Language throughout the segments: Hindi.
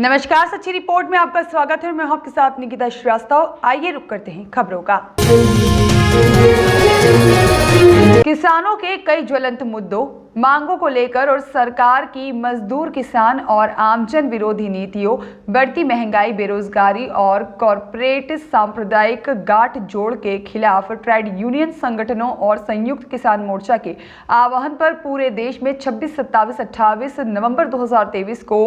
नमस्कार, सच्ची रिपोर्ट में आपका स्वागत है। मैं हूं आपके साथ निकिता श्रीवास्तव। आइए रुक करते हैं खबरों का। किसानों के कई ज्वलंत मुद्दों, मांगों को लेकर और सरकार की मजदूर, किसान और आमजन विरोधी नीतियों, बढ़ती महंगाई, बेरोजगारी और कॉरपोरेट सांप्रदायिक गाठजोड़ के खिलाफ ट्रेड यूनियन संगठनों और संयुक्त किसान मोर्चा के आह्वान पर पूरे देश में 26, 27, 28 नवंबर 2023 को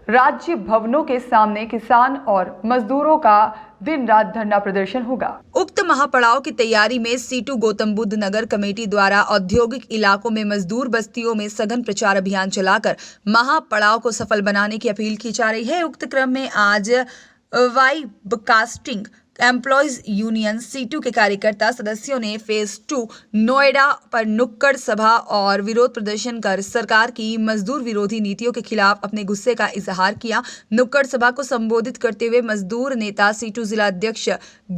राज्य भवनों के सामने किसान और मजदूरों का दिन रात धरना प्रदर्शन होगा। उक्त महापड़ाव की तैयारी में सीटू गौतम बुद्ध नगर कमेटी द्वारा औद्योगिक इलाकों में मजदूर बस्तियों में सघन प्रचार अभियान चलाकर महापड़ाव को सफल बनाने की अपील की जा रही है। उक्त क्रम में आज वाईब्रॉडकास्टिंग एम्प्लॉयज यूनियन सीटू के कार्यकर्ता सदस्यों ने फेज 2 नोएडा पर नुक्कड़ सभा और विरोध प्रदर्शन कर सरकार की मजदूर विरोधी नीतियों के खिलाफ अपने गुस्से का इजहार किया। नुक्कड़ सभा को संबोधित करते हुए मजदूर नेता सीटू जिला अध्यक्ष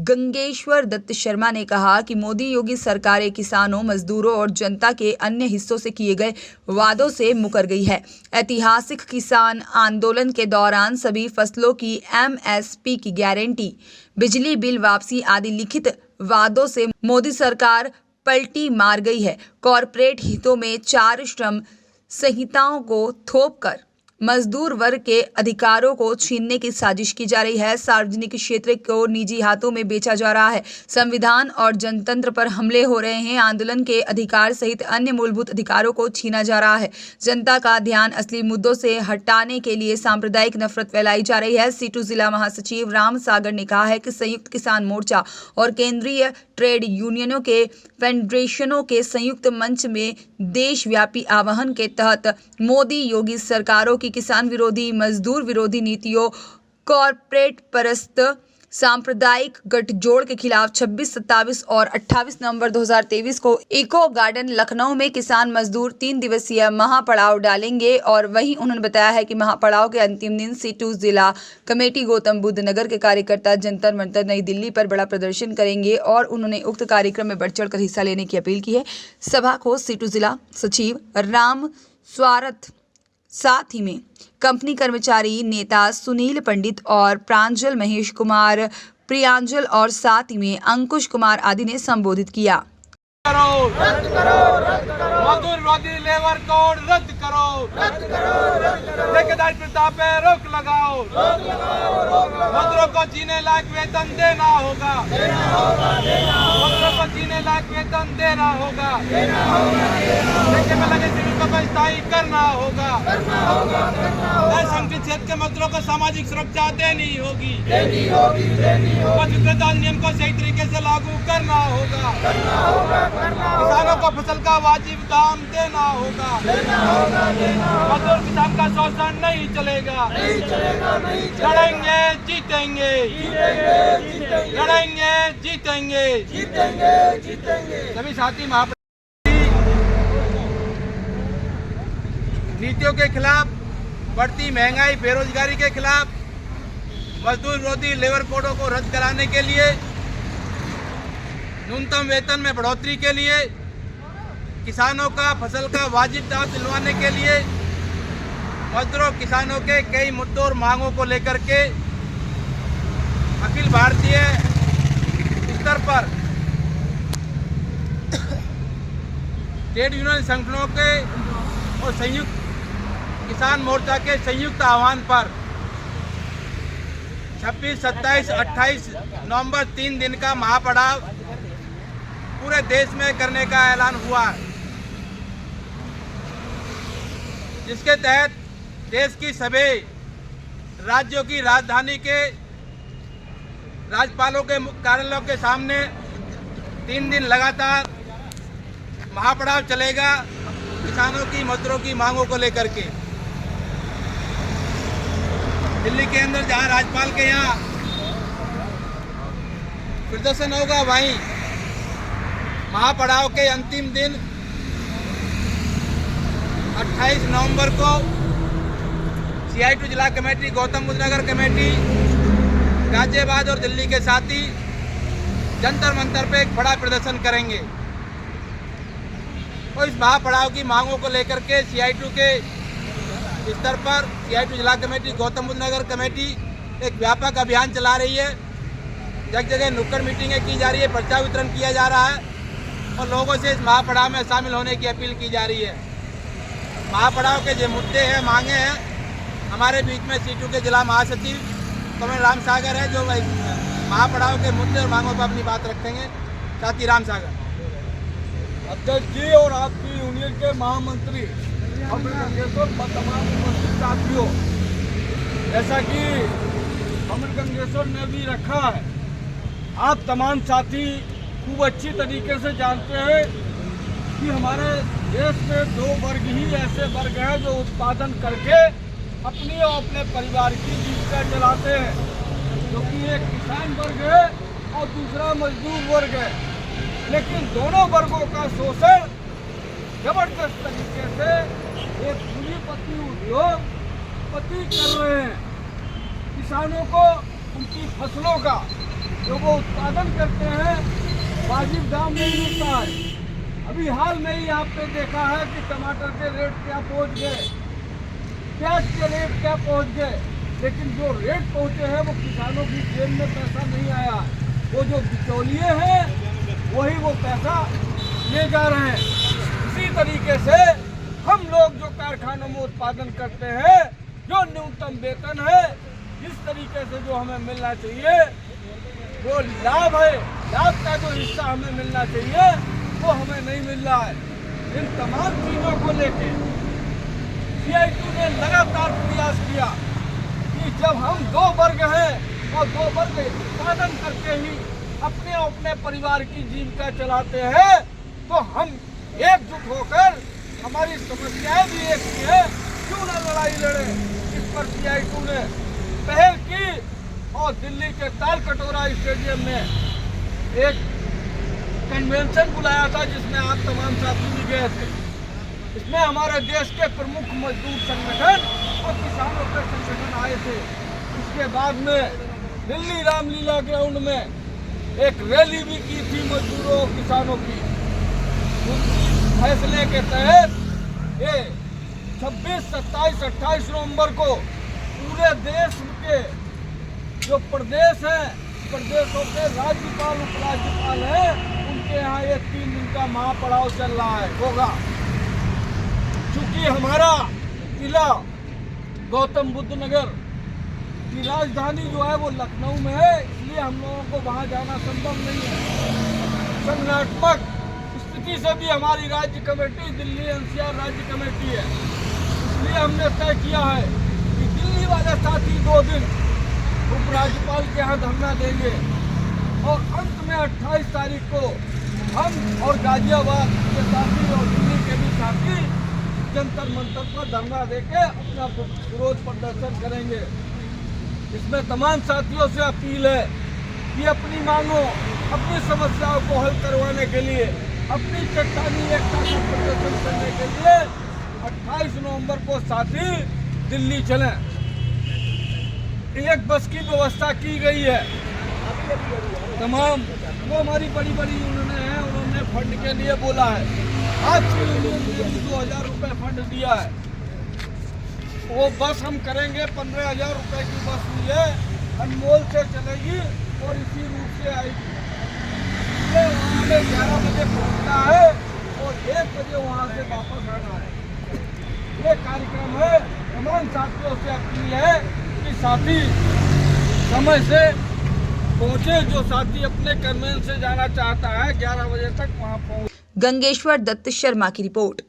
गंगेश्वर दत्त शर्मा ने कहा कि मोदी योगी सरकारें किसानों, मजदूरों और जनता के अन्य हिस्सों से किए गए वादों से मुकर गई है। ऐतिहासिक किसान आंदोलन के दौरान सभी फसलों की MSP की गारंटी, बिजली बिल वापसी आदि लिखित वादों से मोदी सरकार पलटी मार गई है। कॉरपोरेट हितों में 4 श्रम संहिताओं को थोपकर मजदूर वर्ग के अधिकारों को छीनने की साजिश की जा रही है। सार्वजनिक क्षेत्र को निजी हाथों में बेचा जा रहा है। संविधान और जनतंत्र पर हमले हो रहे हैं। आंदोलन के अधिकार सहित अन्य मूलभूत अधिकारों को छीना जा रहा है। जनता का ध्यान असली मुद्दों से हटाने के लिए सांप्रदायिक नफरत फैलाई जा रही है। सीटू जिला महासचिव राम सागर ने कहा है कि संयुक्त किसान मोर्चा और केंद्रीय ट्रेड यूनियनों के फेडरेशनों के संयुक्त मंच में देशव्यापी आह्वान के तहत मोदी योगी सरकारों की किसान विरोधी, मजदूर विरोधी नीतियों, कॉरपोरेट परस्त सांप्रदायिक गठजोड़ के खिलाफ 26, 27 और 28 नवंबर 2023 को इको गार्डन लखनऊ में किसान मजदूर 3 दिवसीय महापड़ाव डालेंगे। और वहीं उन्होंने बताया है कि महापड़ाव के अंतिम दिन सीटू जिला कमेटी गौतम बुद्ध नगर के कार्यकर्ता जंतर मंतर नई दिल्ली पर बड़ा प्रदर्शन करेंगे और उन्होंने उक्त कार्यक्रम में बढ़ चढ़कर हिस्सा लेने की अपील की है। सभा को सीटू जिला सचिव राम स्वारथ, साथ ही में कंपनी कर्मचारी नेता सुनील पंडित और प्रांजल, महेश कुमार, प्रियांजल और साथ ही में अंकुश कुमार आदि ने संबोधित किया। रद्द करो, मजदूर विरोधी लेबर कोड रद्द करो, ठेकेदारी प्रथा पे रोक लगाओ, मजदूरों को जीने लायक वेतन देना होगा, मजदूरों को जीने लायक वेतन देना होगा, ठेके में लगे श्रमिकों को स्थायी करना होगा, असंगठित क्षेत्र के मजदूरों को सामाजिक सुरक्षा देनी होगी, पद नियम को सही तरीके से लागू करना होगा, किसानों को फसल का वाजिब दाम देना होगा, मजदूर किसान का शोषण नहीं चलेगा, लड़ेंगे जीतेंगे, लड़ेंगे जीतेंगे, सभी साथी महापड़ाव नीतियों के खिलाफ, बढ़ती महंगाई, बेरोजगारी के खिलाफ, मजदूर विरोधी लेबर कोडों को रद्द कराने के लिए, न्यूनतम वेतन में बढ़ोतरी के लिए, किसानों का फसल का वाजिब दाम दिलवाने के लिए, मजदूरों किसानों के कई मुद्दों और मांगों को लेकर के अखिल भारतीय स्तर पर ट्रेड यूनियन संगठनों के और संयुक्त किसान मोर्चा के संयुक्त आह्वान पर 26, 27, 28 नवंबर 3 दिन का महापड़ाव पूरे देश में करने का ऐलान हुआ है, जिसके तहत देश की सभी राज्यों की राजधानी के राज्यपालों के कार्यालयों के सामने 3 दिन लगातार महापड़ाव चलेगा किसानों की, मजदूरों की मांगों को लेकर के। दिल्ली के अंदर जहां राज्यपाल के यहाँ प्रदर्शन होगा, वहीं महापड़ाव के अंतिम दिन 28 नवंबर को CITU जिला कमेटी, गौतम बुद्ध नगर कमेटी, गाजियाबाद और दिल्ली के साथी जंतर मंतर पे एक बड़ा प्रदर्शन करेंगे। और इस महापड़ाव की मांगों को लेकर के CITU के स्तर पर CITU जिला कमेटी, गौतम बुद्ध नगर कमेटी एक व्यापक अभियान चला रही है। जगह जगह नुक्कड़ मीटिंगें की जा रही है, पर्चा वितरण किया जा रहा है और लोगों से इस महापड़ाव में शामिल होने की अपील की जा रही है। महापड़ाव के जो मुद्दे हैं, मांगे हैं, हमारे बीच में CITU के जिला महासचिव कमल राम सागर है, जो महापड़ाव के मुद्दे और मांगों पर अपनी बात रखेंगे। साथी राम सागर। अध्यक्ष जी और आपकी यूनियन के महामंत्री अमृत गंगेश्वर, तमाम उपस्थित साथियों, जैसा कि अमृत गंगेश्वर ने भी रखा है, आप तमाम साथी खूब अच्छी तरीके से जानते हैं कि हमारे देश में 2 वर्ग ही ऐसे वर्ग हैं जो उत्पादन करके अपनी और अपने परिवार की जीविका चलाते हैं, क्योंकि एक किसान वर्ग है और दूसरा मजदूर वर्ग है। लेकिन दोनों वर्गों का शोषण जबरदस्त तरीके से एक पूंजीपति उद्योगपति कर रहे हैं। किसानों को उनकी फसलों का जो वो उत्पादन करते हैं वाजिब दाम नहीं मिलता है। अभी हाल में ही आपने देखा है कि टमाटर के रेट क्या पहुंच गए, प्याज के रेट क्या पहुंच गए, लेकिन जो रेट पहुंचे हैं वो किसानों की जेब में पैसा नहीं आया। वो जो बिचौलिए हैं वही वो पैसा ले जा रहे हैं। इसी तरीके से हम लोग जो कारखानों में उत्पादन करते हैं, जो न्यूनतम वेतन है, इस तरीके से जो हमें मिलना चाहिए, वो लाभ है, लाभ का जो हिस्सा हमें मिलना चाहिए वो हमें नहीं मिल रहा है। इन तमाम चीज़ों को लेके CITU ने लगातार प्रयास किया कि जब हम 2 वर्ग हैं और 2 वर्ग उत्पादन करके ही अपने अपने परिवार की जीविका चलाते हैं, तो हम एकजुट होकर हमारी समस्याएं भी एक ही है, क्यों न लड़ाई लड़े। इस पर CITU ने पहल की और दिल्ली के ताल कटोरा स्टेडियम में एक कन्वेंशन बुलाया था, जिसमें आप तमाम साथी भी गए थे। इसमें हमारे देश के प्रमुख मजदूर संगठन और किसानों के संगठन आए थे। इसके बाद में दिल्ली रामलीला ग्राउंड में एक रैली भी की थी मजदूरों और किसानों की। उस फैसले के तहत ये 26, 27, 28 नवंबर को पूरे देश के जो प्रदेश हैं, प्रदेशों के राज्यपाल, उपराज्यपाल हैं, उनके यहाँ ये 3 दिन का महापड़ाव चल रहा है, होगा। चूँकि हमारा जिला गौतम बुद्ध नगर की राजधानी जो है वो लखनऊ में है, इसलिए हम लोगों को वहाँ जाना संभव नहीं है। संगठनात्मक स्थिति से भी हमारी राज्य कमेटी दिल्ली NCR राज्य कमेटी है, इसलिए हमने तय किया है कि दिल्ली वाले साथी 2 दिन उपराज्यपाल के यहाँ धरना देंगे और अंत में 28 तारीख को हम और गाजियाबाद के साथी और दिल्ली के भी साथी जंतर मंतर पर धरना देके अपना विरोध प्रदर्शन करेंगे। इसमें तमाम साथियों से अपील है कि अपनी मांगों, अपनी समस्याओं को हल करवाने के लिए, अपनी चट्टानी एकता का प्रदर्शन करने के लिए 28 नवंबर को साथी दिल्ली चलें। एक बस की व्यवस्था की गई है। तमाम वो हमारी बड़ी बड़ी यूनियनें हैं, उन्होंने फंड के लिए बोला है। आज की यूनियन ने भी 2000 रुपये फंड दिया है। वो बस हम करेंगे, 15,000 रुपये की बस हुई है, अनमोल से चलेगी और इसी रूट से आएगी। वहाँ में 11 बजे पहुँचना है और 1 बजे वहाँ से वापस आना है। ये कार्यक्रम है। तमाम साथियों से अपील है कि साथी समय से पहुँचे। जो साथी अपने कन्वेंस से जाना चाहता है 11 बजे तक वहाँ पहुँच। गंगेश्वर दत्त शर्मा की रिपोर्ट।